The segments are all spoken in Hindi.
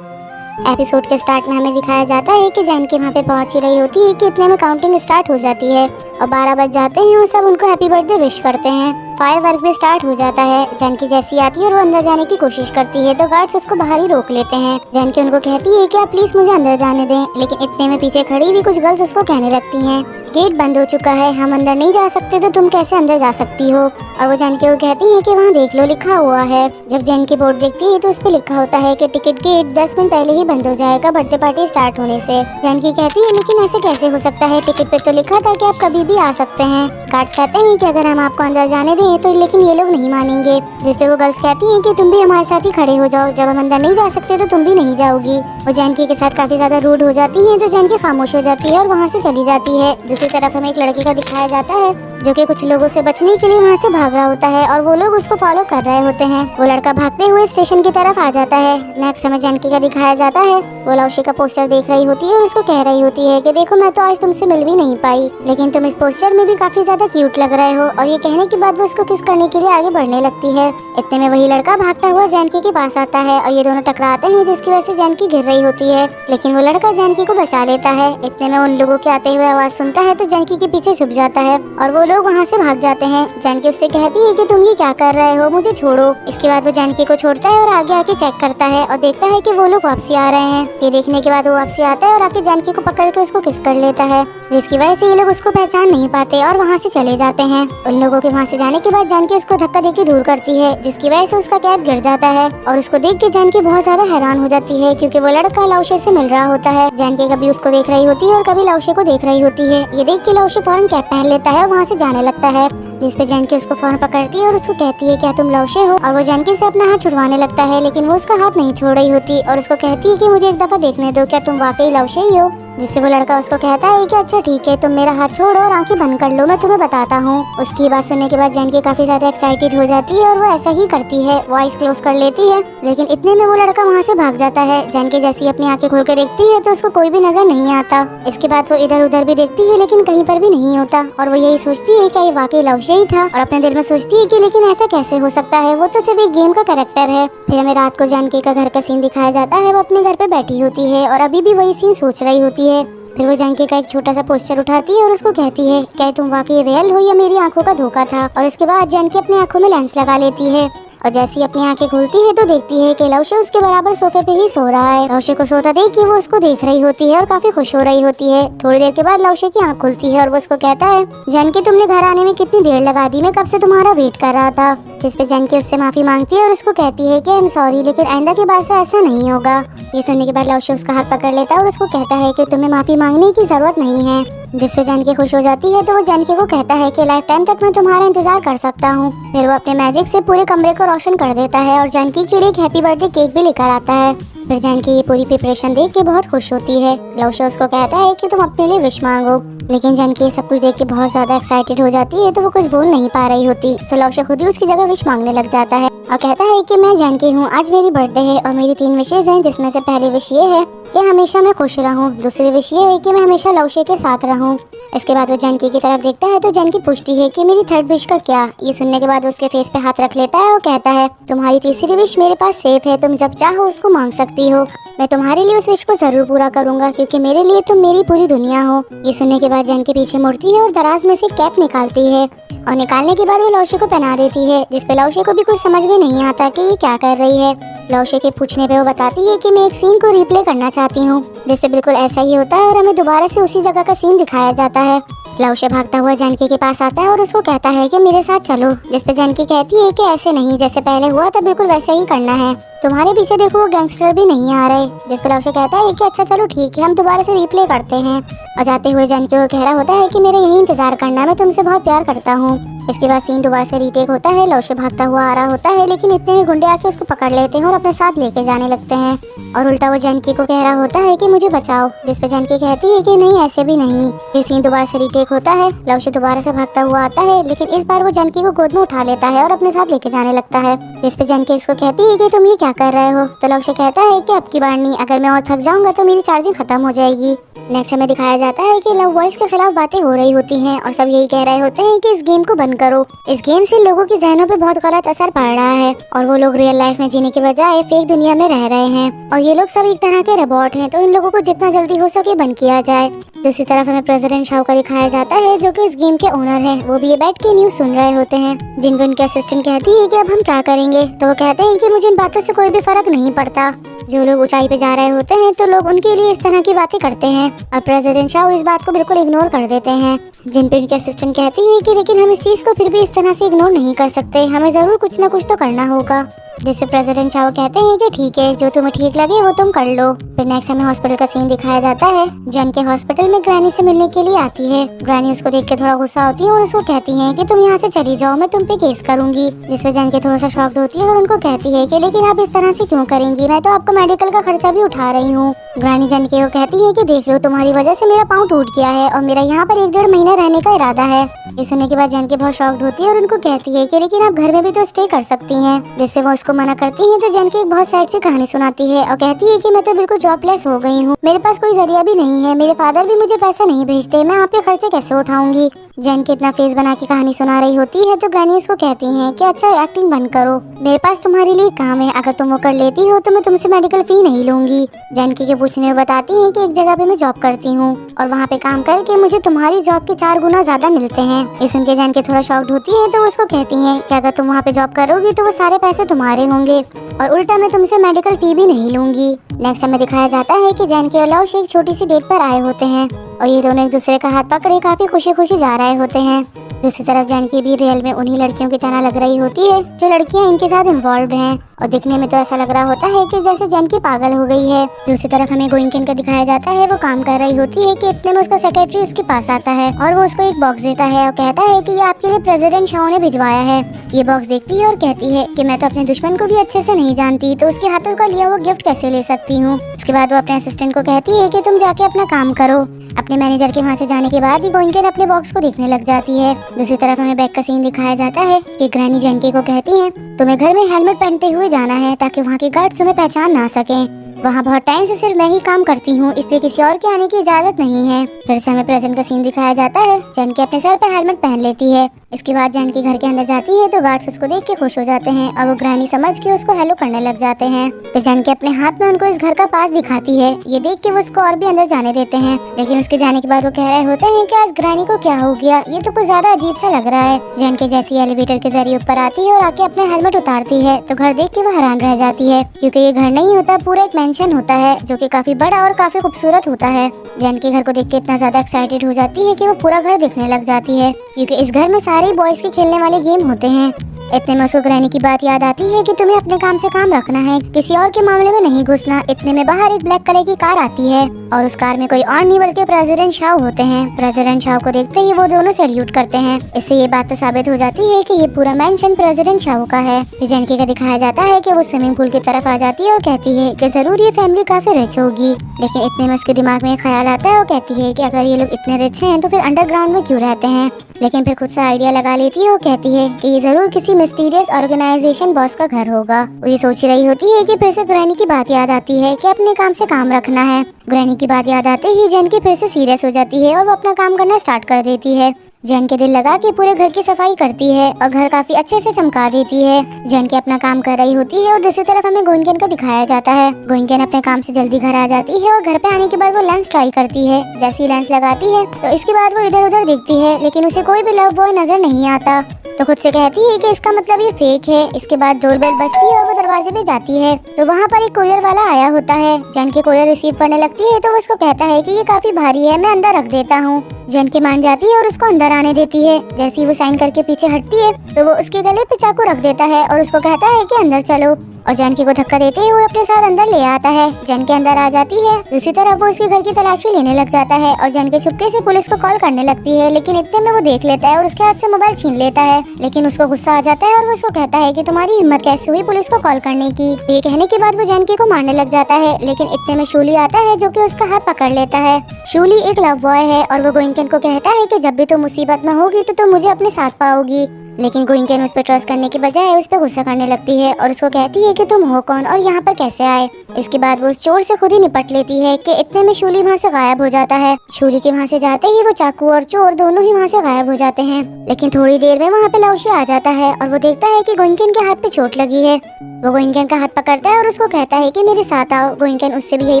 एपिसोड के स्टार्ट में हमें दिखाया जाता है कि जानकी वहाँ पे पहुँच ही रही होती है कि इतने में काउंटिंग स्टार्ट हो जाती है और 12 बज जाते हैं और सब उनको हैप्पी बर्थडे विश करते हैं। फायर वर्क भी स्टार्ट हो जाता है। जानकी जैसी आती है और वो अंदर जाने की कोशिश करती है तो गार्ड्स उसको बाहर ही रोक लेते हैं। जानकी उनको कहती है कि आप प्लीज मुझे अंदर जाने दें, लेकिन इतने में पीछे खड़ी हुई कुछ गर्ल्स उसको कहने लगती हैं, गेट बंद हो चुका है, हम अंदर नहीं जा सकते तो तुम कैसे अंदर जा सकती हो। और वो जानकी को कहती है कि वहाँ देख लो लिखा हुआ है। जब जानकी बोर्ड देखती है तो उस पर लिखा होता है कि टिकट गेट 10 मिनट पहले ही बंद हो जाएगा बर्थडे पार्टी स्टार्ट होने से। जानकी कहती है लेकिन ऐसे कैसे हो सकता है, टिकट पे तो लिखा था कि आप कभी भी आ सकते हैं। गार्ड्स कहते हैं कि अगर हम आपको अंदर जाने दें तो लेकिन ये लोग नहीं मानेंगे, जिस पे वो गर्ल्स कहती हैं कि तुम भी हमारे साथ ही खड़े हो जाओ, जब हम अंदर नहीं जा सकते तो तुम भी नहीं जाओगी। वो जानकी के साथ काफी ज्यादा रूड हो जाती हैं तो जानकी खामोश हो जाती है और वहाँ से चली जाती है। दूसरी तरफ हमें एक लड़के का दिखाया जाता है जो कि कुछ लोगों से बचने के लिए वहाँ से भाग रहा होता है और वो लोग उसको फॉलो कर रहे होते हैं। वो लड़का भागते हुए स्टेशन की तरफ आ जाता है। नेक्स्ट हमें जानकी का दिखाया जाता है, वो लौशी का पोस्टर देख रही होती है और उसको कह रही होती है कि देखो मैं तो आज तुमसे मिल भी नहीं पाई, लेकिन तुम इस पोस्टर में भी काफी ज्यादा क्यूट लग रहे हो। और ये कहने के बाद वो उसको किस करने के लिए आगे बढ़ने लगती है। इतने में वही लड़का भागता हुआ जानकी के पास आता है और ये दोनों टकराते हैं, जिसकी वजह से जानकी गिर रही होती है, लेकिन वो लड़का जानकी को बचा लेता है। इतने में उन लोगों के आते हुए आवाज सुनता है तो जानकी के पीछे छुप जाता है और वो लोग वहाँ से भाग जाते हैं। जानकी उससे कहती है कि तुम ये क्या कर रहे हो, मुझे छोड़ो। इसके बाद वो जानकी को छोड़ता है और आगे आके चेक करता है और देखता है कि वो लोग वापसी आ रहे हैं। ये देखने के बाद वो वापसी आता है और आके जानकी को पकड़ के उसको किस कर लेता है, जिसकी वजह से ये लोग उसको पहचान नहीं पाते और वहाँ से चले जाते हैं। उन लोगों के वहाँ से जाने के बाद जानकी उसको धक्का देके दूर करती है, जिसकी वजह से उसका कैप गिर जाता है और उसको देख के जानकी बहुत ज्यादा हैरान हो जाती है क्योंकि वो लड़का लौशे से मिल रहा होता है। जानकी कभी उसको देख रही होती है और कभी लौशे को देख रही होती है। ये देख के लौशे फौरन कैप पहन लेता है और वहाँ से जाने लगता है, जिसपे जानकी उसको फौरन पकड़ती है और उसको कहती है क्या तुम लौशे हो। और वो जानकी से अपना हाथ छुड़वाने लगता है, लेकिन वो उसका हाथ नहीं छोड़ रही होती और उसको कहती है कि मुझे एक दफा देखने दो, क्या तुम वाकई लौशे ही हो। जिससे वो लड़का उसको कहता है कि अच्छा ठीक है, तुम मेरा हाथ छोड़ो और आंखें बंद कर लो, मैं तुम्हें बताता हूँ। उसकी बात सुनने के बाद जानकी काफी ज्यादा एक्साइटेड हो जाती है और वो ऐसा ही करती है, वो आइज क्लोज कर लेती है। लेकिन इतने में वो लड़का वहाँ से भाग जाता है। जानकी जैसी अपनी आंखें खोल के देखती है तो उसको कोई भी नजर नहीं आता। इसके बाद वो इधर उधर भी देखती है लेकिन कहीं पर भी नहीं होता और वो यही सोचती है कि ये वाकई लौशे ही था और अपने दिल में सोचती है कि लेकिन ऐसा कैसे हो सकता है, वो तो सिर्फ एक गेम का कैरेक्टर है। फिर हमें रात को जानकी का घर का सीन दिखाया जाता है। वो अपने घर पे बैठी होती है और अभी भी वही सीन सोच रही होती है। फिर वो जानकी का एक छोटा सा पोस्टर उठाती है और उसको कहती है क्या तुम वाकई रियल हो या मेरी आंखों का धोखा था। और इसके बाद जानकी अपनी आंखों में लेंस लगा लेती है और जैसी अपनी आंखें खुलती है तो देखती है कि लौशे उसके बराबर सोफे पे ही सो रहा है। लौशे को सोता देख के वो उसको देख रही होती है और काफी खुश हो रही होती है। थोड़ी देर के बाद लौशे की आंख खुलती है और वो उसको कहता है जानकी तुमने घर आने में कितनी देर लगा दी, मैं कब से तुम्हारा वेट कर रहा था। जिस पे जानकी उससे माफी मांगती है और उसको कहती है कि आई एम सॉरी, लेकिन आइंदा के बाद से ऐसा नहीं होगा। ये सुनने के बाद लौशे उसका हाथ पकड़ लेता है और उसको कहता है कि तुम्हें माफी मांगने की जरूरत नहीं है। जिस पे जानकी खुश हो जाती है तो वो जानकी को कहता है कि लाइफ टाइम तक मैं तुम्हारा इंतजार कर सकता हूँ। फिर वो अपने मैजिक से पूरे कमरे को रोशन कर देता है और जानकी के लिए एक हैप्पी बर्थडे केक भी लेकर आता है। फिर जानकी ये पूरी प्रिपरेशन देख के बहुत खुश होती है। लौशे उसको कहता है कि तुम अपने लिए विश मांगो, लेकिन जानकी सब कुछ देख के बहुत ज्यादा एक्साइटेड हो जाती है तो वो कुछ बोल नहीं पा रही होती। तो लौशे खुद ही उसकी जगह विश मांगने लग जाता है और कहता है कि मैं जानकी हूँ, आज मेरी बर्थडे है और मेरी 3 विशेज हैं, जिसमें से पहली विश ये है कि हमेशा मैं खुश रहूँ, दूसरी विश ये है कि मैं हमेशा लौशे के साथ रहूँ। इसके बाद वो जानकी की तरफ देखता है तो जानकी पूछती है कि मेरी 3rd विश का क्या। ये सुनने के बाद उसके फेस पे हाथ रख लेता है और कहता है तुम्हारी तीसरी विश मेरे पास सेफ है, तुम जब चाहो उसको मांग सकती हो, मैं तुम्हारे लिए उस विश को जरूर पूरा करूंगा क्योंकि मेरे लिए तुम मेरी पूरी दुनिया हो। ये सुनने के बाद जानकी पीछे मुड़ती है और दराज में से कैप निकालती है और निकालने के बाद वो लौशे को पहना देती है, जिसपे लौशे को भी कुछ समझ में नहीं आता कि ये क्या कर रही है। लौशे के पूछने पे वो बताती है कि मैं एक सीन को रिप्ले करना चाहती हूँ, जिससे बिल्कुल ऐसा ही होता है और हमें दोबारा से उसी जगह का सीन दिखाया जाता है। लौशे भागता हुआ जानकी के पास आता है और उसको कहता है कि मेरे साथ चलो, जिसपे जानकी कहती है कि ऐसे नहीं, जैसे पहले हुआ था बिल्कुल वैसे ही करना है, तुम्हारे पीछे देखो वो गैंगस्टर भी नहीं आ रहे। जिसपे लौशे कहता है कि अच्छा चलो ठीक है, हम दोबारा से रिप्ले करते हैं। और जाते हुए जानकी को कह रहा होता है कि मेरा यही इंतजार करना, मैं तुमसे बहुत प्यार करता हूँ। इसके बाद सीन दोबारा से रीटेक होता है। लौशे भागता हुआ आ रहा होता है, लेकिन इतने में गुंडे आके उसको पकड़ लेते हैं और अपने साथ लेके जाने लगते हैं और उल्टा वो जानकी को कह रहा होता है कि मुझे बचाओ, जिसपे जानकी कहती है कि नहीं ऐसे भी नहीं। फिर सीन दोबारा से रीटेक होता है। लौशे दोबारा से भागता हुआ आता है, लेकिन इस बार वो जानकी को गोद में उठा लेता है और अपने साथ लेके जाने लगता है। जिसपे जानकी इसको कहती है कि तुम ये क्या कर रहे हो। तो लौशे कहता है कि अब की बार नहीं, अगर मैं और थक जाऊंगा तो मेरी चार्जिंग खत्म हो जाएगी। नेक्स्ट हमें दिखाया जाता है कि लव बॉयज के खिलाफ बातें हो रही होती हैं और सब यही कह रहे होते हैं कि इस गेम को बंद करो। इस गेम से लोगों के जहनों पे बहुत गलत असर पड़ रहा है और वो लोग रियल लाइफ में जीने के बजाय फेक दुनिया में रह रहे हैं और ये लोग सब एक तरह के रोबोट हैं, तो इन लोगों को जितना जल्दी हो सके बंद किया जाए। दूसरी तरफ हमें प्रेसिडेंट शाओ का दिखाया जाता है जो कि इस गेम के ओनर हैं। वो भी ये बैठ के न्यूज सुन रहे होते हैं, जिन पे उनके असिस्टेंट कहती है कि अब हम क्या करेंगे, तो वो कहते हैं कि मुझे इन बातों से कोई भी फर्क नहीं पड़ता। जो लोग ऊंचाई पे जा रहे होते हैं तो लोग उनके लिए इस तरह की बातें करते हैं और प्रेसिडेंट शाओ इस बात को बिल्कुल इग्नोर कर देते हैं। जिन पे उनके असिस्टेंट कहती है कि लेकिन हम इस चीज को फिर भी इस तरह से इग्नोर नहीं कर सकते, हमें जरूर कुछ ना कुछ तो करना होगा। जिसपे प्रेसिडेंट शाओ कहते हैं कि ठीक है, जो तुम्हें ठीक लगे वो तुम कर लो। फिर नेक्स्ट हमें हॉस्पिटल का सीन दिखाया जाता है। जन के हॉस्पिटल में ग्रैनी से मिलने के लिए आती है। ग्रैनी उसको देख के थोड़ा गुस्सा होती है और उसको कहती है कि तुम यहाँ से चली जाओ, मैं तुम पे केस करूंगी। जिसपे जन के थोड़ा सा शॉक्ड होती है और उनको कहती है कि लेकिन आप इस तरह से क्यों करेंगी, मैं तो आपका मेडिकल का खर्चा भी उठा रही हूँ। ग्रैनी जन के को कहती है कि देख लो, तुम्हारी वजह से मेरा पाँव टूट गया है और मेरा यहाँ पर 1-1.5 महीने रहने का इरादा है। ये सुनने के बाद जन के बहुत शॉक्ड होती है और उनको कहती है कि लेकिन आप घर में भी तो स्टे कर सकती हैं। जिससे वो उसको मना करती है तो जन की एक बहुत सैड सी कहानी सुनाती है और कहती है कि मैं तो बिल्कुल जॉबलेस हो गई हूँ, मेरे पास कोई जरिया भी नहीं है, मेरे फादर भी मुझे पैसा नहीं भेजते, मैं आपके खर्चे कैसे उठाऊंगी। जैन के इतना फेस बना के कहानी सुना रही होती है तो ग्रैनी उसको कहती है कि अच्छा एक्टिंग बंद करो, मेरे पास तुम्हारे लिए काम है, अगर तुम वो कर लेती हो तो मैं तुमसे मेडिकल फी नहीं लूंगी। जैनकी के पूछने में बताती है कि एक जगह पे मैं जॉब करती हूँ और वहाँ पे काम करके मुझे तुम्हारी जॉब के 4 गुना ज्यादा मिलते हैं। ये सुन के जैन के थोड़ा शॉक्ड होती है तो उसको कहती है कि अगर तुम वहाँ पे जॉब करोगी तो वो सारे पैसे तुम्हारे होंगे और उल्टा मैं तुमसे मेडिकल फी भी नहीं लूंगी। नेक्स्ट हमें दिखाया जाता है कि जैन के और लव एक छोटी सी डेट पर आए होते हैं और ये दोनों एक दूसरे का हाथ पकड़े काफी खुशी खुशी जा रहे होते हैं। दूसरी तरफ जानकी भी रियल में उन्हीं लड़कियों की तरह लग रही होती है जो लड़कियां इनके साथ इन्वॉल्व हैं और दिखने में तो ऐसा लग रहा होता है कि जैसे जानकी पागल हो गई है। दूसरी तरफ हमें गोइंकिन का दिखाया जाता है, वो काम कर रही होती है कि इतने में उसका सेक्रेटरी उसके पास आता है और वो उसको एक बॉक्स देता है और कहता है कि ये आपके लिए प्रेसिडेंट शाओ ने भिजवाया है। ये बॉक्स देखती है और कहती है कि मैं तो अपने दुश्मन को भी अच्छे से नहीं जानती, तो उसके हाथों का लिया हुआ गिफ्ट कैसे ले सकती हूँ। इसके बाद वो अपने असिस्टेंट को कहती है कि तुम जाके अपना काम करो। अपने मैनेजर के वहाँ से जाने के बाद ही गोइंकिन अपने बॉक्स को देखने लग जाती है। दूसरी तरफ हमें बैक का सीन दिखाया जाता है कि ग्रैनी जानकी को कहती है तुम्हें घर में हेलमेट पहनते हुए जाना है ताकि वहाँ के गार्ड्स तुम्हें पहचान ना सकें। वहाँ बहुत टाइम से सिर्फ मैं ही काम करती हूँ, इसलिए किसी और के आने की इजाजत नहीं है। फिर से हमें प्रेजेंट का सीन दिखाया जाता है। जानकी अपने सर पे हेलमेट पहन लेती है। इसके बाद जानकी घर के अंदर जाती है तो गार्ड्स उसको देख के खुश हो जाते हैं और वो ग्रैनी समझ के उसको हेलो करने लग जाते हैं। फिर जानकी अपने हाथ में उनको इस घर का पास दिखाती है। ये देख के वो उसको और भी अंदर जाने देते हैं, लेकिन उसके जाने के बाद वो कह रहे होते हैं कि आज ग्रैनी को क्या हो गया, ये तो कुछ ज्यादा अजीब सा लग रहा है। जानकी जैसी एलिवेटर के जरिए ऊपर आती है और आके अपने हेलमेट उतारती है तो घर देख के वो हैरान रह जाती है, क्योंकि ये घर नहीं होता, पूरा एक मेंशन होता है जो कि काफी बड़ा और काफी खूबसूरत होता है। जानकी घर को देख के इतना ज्यादा एक्साइटेड हो जाती है कि वो पूरा घर देखने लग जाती है, क्योंकि इस घर में सारे बॉयज के खेलने वाले गेम होते हैं। इतने में उसको ग्रैनी की बात याद आती है कि तुम्हें अपने काम से काम रखना है, किसी और के मामले में नहीं घुसना। इतने में बाहर एक ब्लैक कलर की कार आती है और उस कार में कोई और नहीं बल्कि प्रेसिडेंट शाओ होते हैं। प्रेसिडेंट शाओ को देखते ही वो दोनों सैल्यूट करते हैं। इससे ये बात तो साबित हो जाती है कि ये पूरा मेंशन प्रेसिडेंट शाओ का है। जानकी का दिखाया जाता है कि वो स्विमिंग पूल की तरफ आ जाती है और कहती है कि जरूर ये फैमिली काफी रिच होगी, लेकिन इतने में उसके दिमाग में ख्याल आता है और कहती है कि अगर ये लोग इतने रिच हैं तो फिर अंडरग्राउंड में क्यों रहते हैं। लेकिन फिर खुद से आइडिया लगा लेती है और कहती है कि ये जरूर किसी मिस्टीरियस ऑर्गेनाइजेशन बॉस का घर होगा। वो ये सोच रही होती है कि फिर से ग्रैनी की बात याद आती है कि अपने काम से काम रखना है। ग्रैनी की बात याद आते ही जानकी फिर से सीरियस हो जाती है और वो अपना काम करना स्टार्ट कर देती है। जैन के दिल लगा के पूरे घर की सफाई करती है और घर काफी अच्छे से चमका देती है। जैन अपना काम कर रही होती है और दूसरी तरफ हमें गोइंकिन का दिखाया जाता है। गोइंकिन अपने काम से जल्दी घर आ जाती है और घर पे आने के बाद वो लेंस ट्राई करती है। जैसी लेंस लगाती है तो इसके बाद वो इधर उधर देखती है, लेकिन उसे कोई भी लव बॉय नजर नहीं आता, तो खुद से कहती है कि इसका मतलब ये फेक है। इसके बाद डोरबेल बजती है और वो दरवाजे पे जाती है तो वहाँ पर एक कोरियर वाला आया होता है। जैन के कोरियर रिसीव करने लगती है तो वो उसको कहता है कि ये काफी भारी है, मैं अंदर रख देता हूँ। जैन के मान जाती है और उसको अंदर आने देती है। जैसे ही वो साइन करके पीछे हटती है तो वो उसके गले पे चाकू रख देता है और उसको कहता है कि अंदर चलो, और जानकी को धक्का देते ही वो अपने साथ अंदर ले आता है। जानकी अंदर आ जाती है। दूसरी तरफ वो उसके घर की तलाशी लेने लग जाता है और जानकी छुपके से पुलिस को कॉल करने लगती है, लेकिन इतने में वो देख लेता है और उसके हाथ से मोबाइल छीन लेता है। लेकिन उसको गुस्सा आ जाता है और वो उसको कहता है कि तुम्हारी हिम्मत कैसे हुई पुलिस को कॉल करने की। ये कहने के बाद वो जानकी को मारने लग जाता है, लेकिन इतने में शूली आता है जो कि उसका हाथ पकड़ लेता है। शूली एक लव बॉय है और वो गोइंकिन को कहता है कि जब भी तुम मुसीबत में होगी तो तुम मुझे अपने साथ पाओगी, लेकिन गोइंकेन उस पर ट्रस्ट करने की बजाय उस पर गुस्सा करने लगती है और उसको कहती है कि तुम हो कौन और यहाँ पर कैसे आए। इसके बाद वो उस चोर से खुद ही निपट लेती है कि इतने में शूली वहाँ से गायब हो जाता है। शूली के वहाँ से जाते ही वो चाकू और चोर दोनों ही वहाँ से गायब हो जाते हैं। लेकिन थोड़ी देर में वहाँ पे लाओशी आ जाता है और वो देखता है कि गोइंकेन के हाथ पे चोट लगी है। वो गोइंकेन का हाथ पकड़ता है और उसको कहता है कि मेरे साथ आओ। गोइंकेन उससे भी यही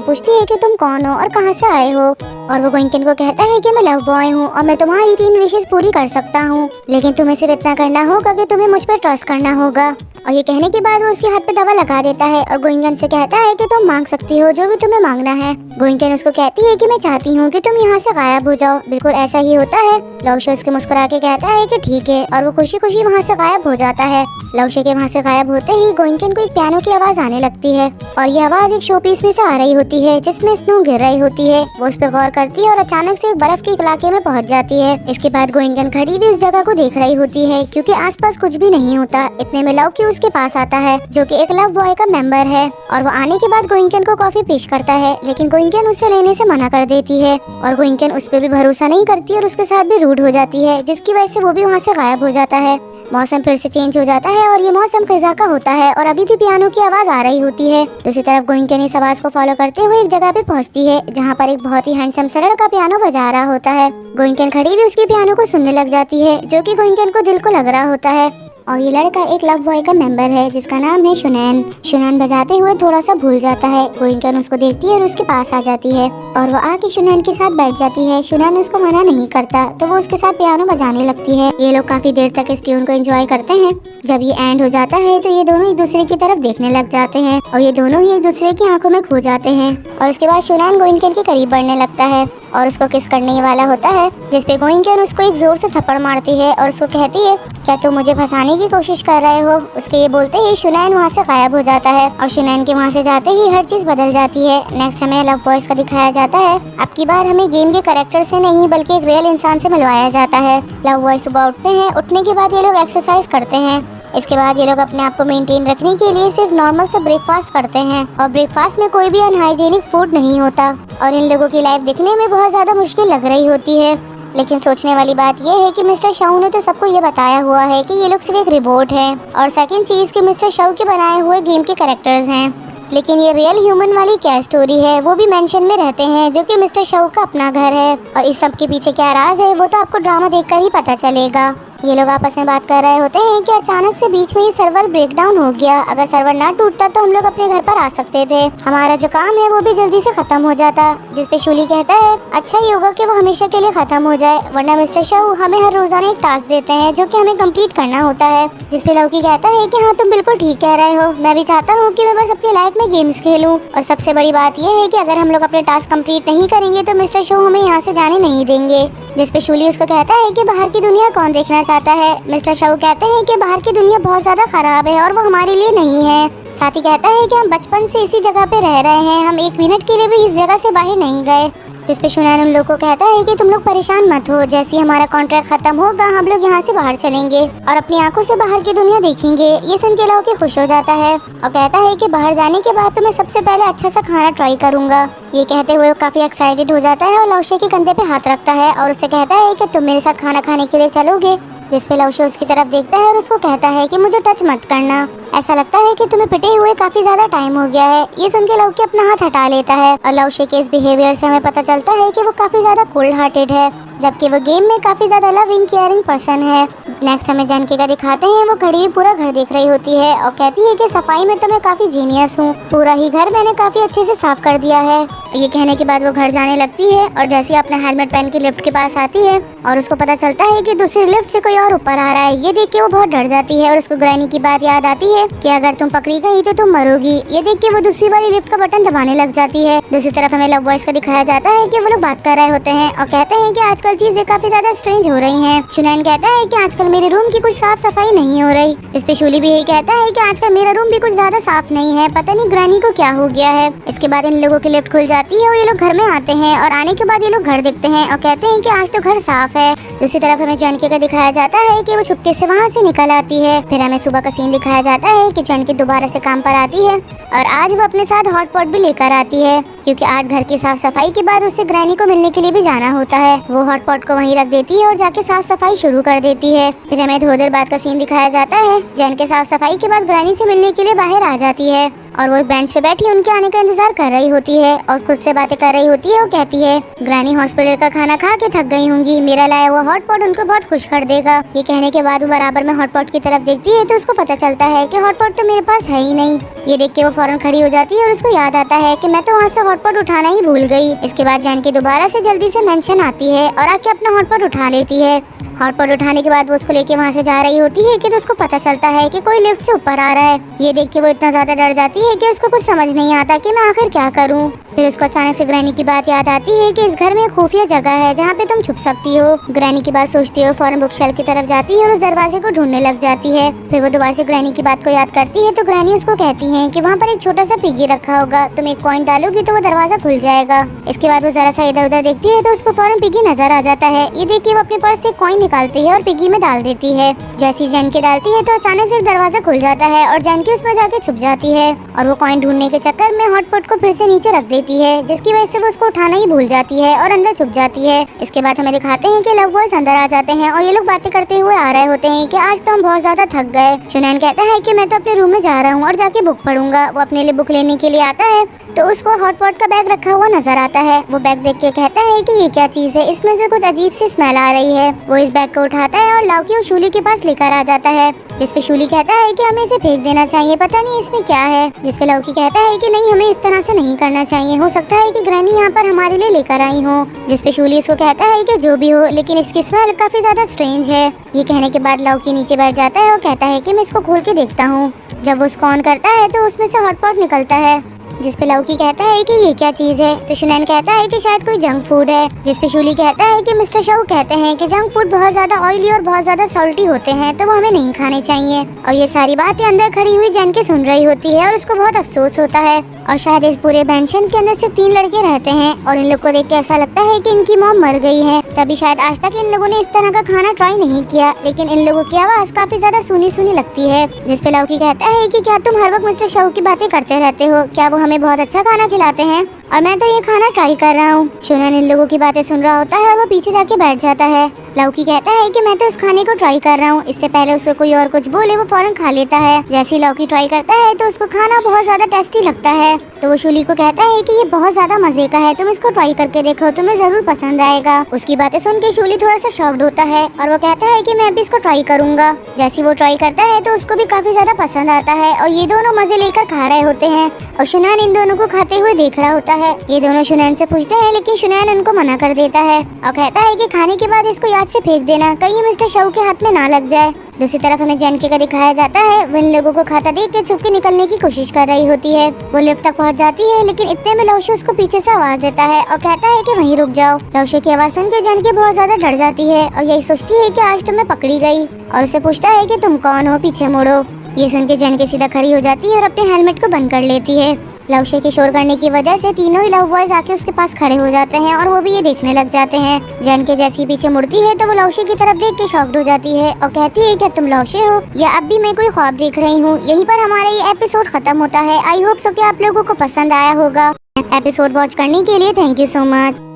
पूछती है कि तुम कौन हो और कहाँ से आए हो, और वो गोइंकेन को कहता है कि मैं लव बॉय हूँ और मैं तुम्हारी 3 विशेष पूरी कर सकता हूँ, लेकिन तुम्हें सिर्फ इतना करना होगा कि तुम्हें मुझ पर ट्रस्ट करना होगा। और ये कहने के बाद वो उसके हाथ पे दवा लगा देता है और गोइंकेन से कहता है कि तुम मांग सकती हो जो भी तुम्हें मांगना है। गोइंकेन उसको कहती है कि मैं चाहती हूँ कि तुम यहाँ से गायब हो जाओ। बिल्कुल ऐसा ही होता है। लाओशी उसके मुस्कुरा के कहता है कि ठीक है और वो खुशी खुशी वहाँ से गायब हो जाता है। लाओशी के वहाँ से गायब होते ही गोइंकेन को एक पियानो की आवाज आने लगती है और ये आवाज एक शोपीस में से आ रही होती है जिसमें स्नो गिर रही होती है। वो उस पर गौर करती है और अचानक से एक बर्फ के इलाके में पहुँच जाती है। इसके बाद गोइंकेन खड़ी भी उस जगह को देख रही होती है क्योंकि आसपास कुछ भी नहीं होता। इतने में लाओकी उसके पास आता है जो कि एक लव बॉय का मेंबर है और वो आने के बाद गोइंकेन को कॉफी पेश करता है, लेकिन गोइंकेन उससे लेने से मना कर देती है और गोइंकेन उस पर भी भरोसा नहीं करती और उसके साथ भी रूड हो जाती है, जिसकी वजह से वो भी वहाँ से गायब हो जाता है। मौसम फिर से चेंज हो जाता है और ये मौसम खिजा का होता है और अभी भी पियानो की आवाज आ रही होती है। दूसरी तरफ गोइंकेन इस आवाज को फॉलो करते हुए एक जगह पे पहुंचती है जहाँ पर एक बहुत ही हैंडसम सा लड़का पियानो बजा रहा होता है। गोइंकेन खड़ी भी उसके पियानो को सुनने लग जाती है जो कि गोइंकेन को दिल को लग रहा होता है। और ये लड़का एक लव बॉय का मेंबर है जिसका नाम है शुनैन। शुनैन बजाते हुए थोड़ा सा भूल जाता है। गोइंकेन उसको देखती है और उसके पास आ जाती है और वो आके शुनैन के साथ बैठ जाती है। शुनैन उसको मना नहीं करता तो वो उसके साथ पियानो बजाने लगती है। ये लोग काफी देर तक इस ट्यून को एंजॉय करते हैं। जब ये एंड हो जाता है तो ये दोनों एक दूसरे की तरफ देखने लग जाते हैं और ये दोनों ही एक दूसरे की आंखों में खो जाते हैं। और उसके बाद शुनैन गोइंकेन के करीब बढ़ने लगता है और उसको किस करने वाला होता है, जिसपे गोइंकेन उसको एक जोर से थप्पड़ मारती है और उसको कहती है क्या तुम मुझे फंसाने की कोशिश कर रहे हो। उसके ये बोलते ही शुनैन वहाँ से गायब हो जाता है और शुनैन के वहाँ से जाते ही हर चीज बदल जाती है। नेक्स्ट हमें लव बॉयज का दिखाया जाता है। अब की बार हमें गेम के कैरेक्टर से नहीं बल्कि एक रियल इंसान से मिलवाया जाता है। लव बॉयज सुबह उठते हैं। उठने के बाद ये लोग एक्सरसाइज करते हैं। इसके बाद ये लोग अपने आप को मेंटेन रखने के लिए सिर्फ नॉर्मल से ब्रेकफास्ट करते हैं और ब्रेकफास्ट में कोई भी अनहाइजीनिक फूड नहीं होता और इन लोगों की लाइफ दिखने में बहुत ज्यादा मुश्किल लग रही होती है। लेकिन सोचने वाली बात यह है कि मिस्टर शाऊ ने तो सबको ये बताया हुआ है कि ये लोग सिर्फ एक रिबोट है और सेकंड चीज कि मिस्टर शाऊ के बनाए हुए गेम के कैरेक्टर्स हैं। लेकिन ये रियल ह्यूमन वाली क्या स्टोरी है, वो भी मेंशन में रहते हैं जो कि मिस्टर शाऊ का अपना घर है और इस सब के पीछे क्या राज है वो तो आपको ड्रामा देखकर ही पता चलेगा। ये लोग आपस में बात कर रहे होते हैं कि अचानक से बीच में ये सर्वर ब्रेक डाउन हो गया। अगर सर्वर ना टूटता तो हम लोग अपने घर पर आ सकते थे। हमारा जो काम है वो भी जल्दी से खत्म हो जाता। जिसपे शूली कहता है अच्छा ही होगा कि वो हमेशा के लिए खत्म हो जाए, वरना मिस्टर शाऊ हमें हर रोजाना एक टास्क देते हैं जो कि हमें कंप्लीट करना होता है। जिसपे लौकी कहता है कि हाँ तुम बिल्कुल ठीक कह रहे हो, मैं भी चाहता हूँ कि मैं बस अपनी लाइफ में गेम्स खेलूँ। और सबसे बड़ी बात यह है कि अगर हम लोग अपने टास्क कंप्लीट नहीं करेंगे तो मिस्टर शाऊ हमें यहाँ से जाने नहीं देंगे। जिसपे शूली उसको कहता है कि बाहर की दुनिया कौन देखना चाहता है। मिस्टर शाऊ कहते हैं कि बाहर की दुनिया बहुत ज्यादा खराब है और वो हमारे लिए नहीं है। साथ ही कहता है कि हम बचपन से इसी जगह पे रह रहे हैं, हम 1 मिनट के लिए भी इस जगह से बाहर नहीं गए। जिसपे शुनैन उन लोग को कहता है कि तुम लोग परेशान मत हो, जैसे ही हमारा कॉन्ट्रैक्ट खत्म होगा हम लोग यहाँ से बाहर चलेंगे और अपनी आंखों से बाहर की दुनिया देखेंगे। ये सुन के लौकी खुश हो जाता है और कहता है कि बाहर जाने के बाद तो मैं सबसे पहले अच्छा सा खाना ट्राई करूंगा। ये कहते हुए वो काफी एक्साइटेड हो जाता है और लाओशी के कंधे पे हाथ रखता है और उससे कहता है कि तुम मेरे साथ खाना खाने के लिए चलोगे। जिसपे लाओशी उसकी तरफ देखता है और उसको कहता है कि मुझे टच मत करना, ऐसा लगता है कि तुम्हें पिटे हुए काफी ज्यादा टाइम हो गया है। ये सुन के लौकी अपना हाथ हटा लेता है और लाओशी के इस बिहेवियर से हमें पता चलता है कि वो काफी ज्यादा कोल्ड हार्टेड है, जबकि वो गेम में काफी ज्यादा लविंग केयरिंग पर्सन है। नेक्स्ट हमें जानकी का दिखाते हैं। वो खड़ी पूरा घर देख रही होती है और कहती है कि सफाई में तो मैं काफी जीनियस हूँ, पूरा ही घर मैंने काफी अच्छे से साफ कर दिया है। ये कहने के बाद वो घर जाने लगती है और जैसे ही अपना हेलमेट पहन के लिफ्ट के पास आती है और उसको पता चलता है कि दूसरी लिफ्ट से कोई और ऊपर आ रहा है। ये देख के वो बहुत डर जाती है और उसको ग्रैनी की बात याद आती है कि अगर तुम पकड़ी गई तो तुम मरोगी। ये देख के वो दूसरी वाली लिफ्ट का बटन दबाने लग जाती है। दूसरी तरफ हमें लव बॉयज का दिखाया जाता है कि वो लोग बात कर रहे होते हैं और कहते हैं कि आजकल चीजें काफी ज्यादा स्ट्रेंज हो रही हैं। शुनैन कहता है कि आजकल मेरे रूम की कुछ साफ सफाई नहीं हो रही। इस पे शूली भी यही कहता है कि आजकल मेरा रूम भी कुछ ज्यादा साफ नहीं है, पता नहीं ग्रैनी को क्या हो गया है। इसके बाद इन लोगों की लिफ्ट खुल जाती जाती है और ये लोग घर में आते हैं और आने के बाद ये लोग घर देखते हैं और कहते हैं कि आज तो घर साफ है। दूसरी तरफ हमें जानकी का दिखाया जाता है कि वो छुपके से वहाँ से निकल आती है। फिर हमें सुबह का सीन दिखाया जाता है कि जानकी दोबारा से काम पर आती है और आज वो अपने साथ हॉट पॉट भी लेकर आती है, क्योंकि आज घर की साफ सफाई के बाद उसे ग्रैनी को मिलने के लिए भी जाना होता है। वो हॉट पॉट को वहीं रख देती है और जाके साफ सफाई शुरू कर देती है। फिर हमें थोड़ी देर बाद का सीन दिखाया जाता है। जानकी साफ सफाई के बाद ग्रैनी से मिलने के लिए बाहर आ जाती है और वो एक बेंच पे बैठी उनके आने का इंतजार कर रही होती है और खुद से बातें कर रही होती है। वो कहती है ग्रैनी हॉस्पिटल का खाना खा के थक गई होंगी, मेरा लाया हुआ हॉट पॉट उनको बहुत खुश कर देगा। ये कहने के बाद वो बराबर में हॉट पॉट की तरफ देखती है तो उसको पता चलता है कि हॉट पॉट तो मेरे पास है ही नहीं। ये देख के वो फौरन खड़ी हो जाती है और उसको याद आता है कि मैं तो वहाँ से हॉट पॉट उठाना ही भूल गई। इसके बाद जानकी दोबारा से जल्दी से मेंशन आती है और आके अपना हॉट पॉट उठा लेती है। हॉट पॉट उठाने के बाद वो उसको लेके वहाँ से जा रही होती है कि तो उसको पता चलता है कि कोई लिफ्ट से ऊपर आ रहा है। ये देख के वो इतना ज्यादा डर जाती है कि उसको कुछ समझ नहीं आता कि मैं आखिर क्या करूँ। फिर उसको अचानक से ग्रैनी की बात याद आती है कि इस घर में एक खुफिया जगह है जहाँ पे तुम छुप सकती हो। ग्रैनी की बात सोचती है, फौरन बुक शेल्फ की तरफ जाती है और उस दरवाजे को ढूंढने लग जाती है। फिर वो दोबारा से ग्रैनी की बात को याद करती है तो ग्रैनी उसको कहती है कि वहाँ पर एक छोटा सा पिग्गी रखा होगा, तुम एक कॉइन डालोगी तो वो दरवाजा खुल जाएगा। इसके बाद वो जरा सा इधर उधर देखती है तो उसको फौरन पिग्गी नजर आ जाता है। ये देख के वो अपने पर्स से कॉइन निकालती है और पिग्गी में डाल देती है। जैसी जानकी डालती है तो अचानक से दरवाजा खुल जाता है और जानकी उसमें जाके छुप जाती है और वो कॉइन ढूंढने के चक्कर में हॉट पॉट को फिर से नीचे रख देती है, जिसकी वजह से वो उसको उठाना ही भूल जाती है और अंदर छुप जाती है। इसके बाद हमें दिखाते हैं कि लव बॉयज अंदर आ जाते हैं और ये लोग बातें करते हुए आ रहे होते हैं कि आज तो हम बहुत ज्यादा थक गए। शुनैन कहता है कि मैं तो अपने रूम में जा रहा हूँ और जाके बुक पढ़ूंगा। वो अपने लिए बुक लेने के लिए आता है तो उसको हॉट पॉट का बैग रखा हुआ नजर आता है। वो बैग देख के कहता है कि ये क्या चीज है, इसमें से कुछ अजीब सी स्मेल आ रही है। वो इस बैग को उठाता है और लौकी और शूली के पास लेकर आ जाता है। जिस पे शूली कहता है कि हमें इसे फेंक देना चाहिए, पता नहीं इसमें क्या है। जिस पे लौकी कहता है कि नहीं, हमें इस तरह से नहीं करना चाहिए, हो सकता है कि ग्रैनी यहाँ पर हमारे लिए लेकर आई हो। जिस पे शूली इसको कहता है कि जो भी हो, लेकिन इसकी स्मेल काफी ज्यादा स्ट्रेंज है। ये कहने के बाद लौकी नीचे बैठ जाता है और कहता है कि मैं इसको खोल के देखता हूँ। जब वो उसको ऑन करता है तो उसमें से हॉट पॉट निकलता है। जिस पे लौकी कहता है कि ये क्या चीज है तो शुनैन कहता है कि शायद कोई जंक फूड है। जिस पे शूली कहता है कि मिस्टर शाह कहते हैं कि जंक फूड बहुत ज्यादा ऑयली और बहुत ज्यादा सॉल्टी होते हैं तो वो हमें नहीं खाने चाहिए। और ये सारी बातें अंदर खड़ी हुई जानकी सुन रही होती है और उसको बहुत अफसोस होता है। और शायद इस पूरे मेंशन के अंदर सिर्फ 3 लड़के रहते हैं और इन लोग को देख के ऐसा लगता है कि इनकी मॉम मर गई है, तभी शायद आज तक इन लोगों ने इस तरह का खाना ट्राई नहीं किया। लेकिन इन लोगों की आवाज काफी ज्यादा सुनी सुनी लगती है। जिस पे लौकी कहता है कि क्या तुम हर वक्त मिस्टर शाह की बातें करते रहते हो, क्या वो हमें बहुत अच्छा खाना खिलाते हैं और मैं तो ये खाना ट्राई कर रहा हूँ। शुनैन इन लोगों की बातें सुन रहा होता है और वो पीछे जाके बैठ जाता है। लौकी कहता है कि मैं तो उस खाने को ट्राई कर रहा हूँ, इससे पहले उसको कोई और कुछ बोले वो फौरन खा लेता है। जैसे ही लौकी ट्राई करता है तो उसको खाना बहुत ज्यादा टेस्टी लगता है तो वो शूली को कहता है कि ये बहुत ज्यादा मजे का है, तुम इसको ट्राई करके देखो, तुम्हें जरूर पसंद आएगा। उसकी बातें सुन के शूली थोड़ा सा शॉक्ड होता है और वो कहता है कि मैं भी इसको ट्राई करूंगा। जैसे वो ट्राई करता है तो उसको भी काफी ज्यादा पसंद आता है और ये दोनों मजे लेकर खा रहे होते हैं और शुनैन इन दोनों को खाते हुए देख रहा होता है। ये दोनों शुनैन से पूछते हैं लेकिन शुनैन उनको मना कर देता है और कहता है कि खाने के बाद इसको याद से फेंक देना, कहीं मिस्टर शाह के हाथ में ना लग जाए। दूसरी तरफ हमें जानकी का दिखाया जाता है, वो इन लोगों को खाता देख के छुप के निकलने की कोशिश कर रही होती है। वो लिफ्ट तक पहुंच जाती है लेकिन इतने में लौशे उसको पीछे से आवाज देता है और कहता है कि वहीं रुक जाओ। लौशे की आवाज सुन के जानकी बहुत ज्यादा डर जाती है और यही सोचती है कि आज तो मैं पकड़ी गई और उसे पूछता है कि तुम कौन हो, पीछे मुड़ो। ये सुन के जानकी सीधा खड़ी हो जाती है और अपने हेलमेट को बंद कर लेती है। लवशे के शोर करने की वजह से तीनों ही लव बॉयज आके उसके पास खड़े हो जाते हैं और वो भी ये देखने लग जाते हैं। जानकी जैसी पीछे मुड़ती है तो वो लवशे की तरफ देख के शॉक्ड हो जाती है और कहती है कि तुम लवशे हो या अब भी मैं कोई ख्वाब देख रही हूँ। यहीं पर हमारा ये एपिसोड खत्म होता है। आई होप सो कि आप लोगों को पसंद आया होगा। एपिसोड वॉच करने के लिए थैंक यू सो मच।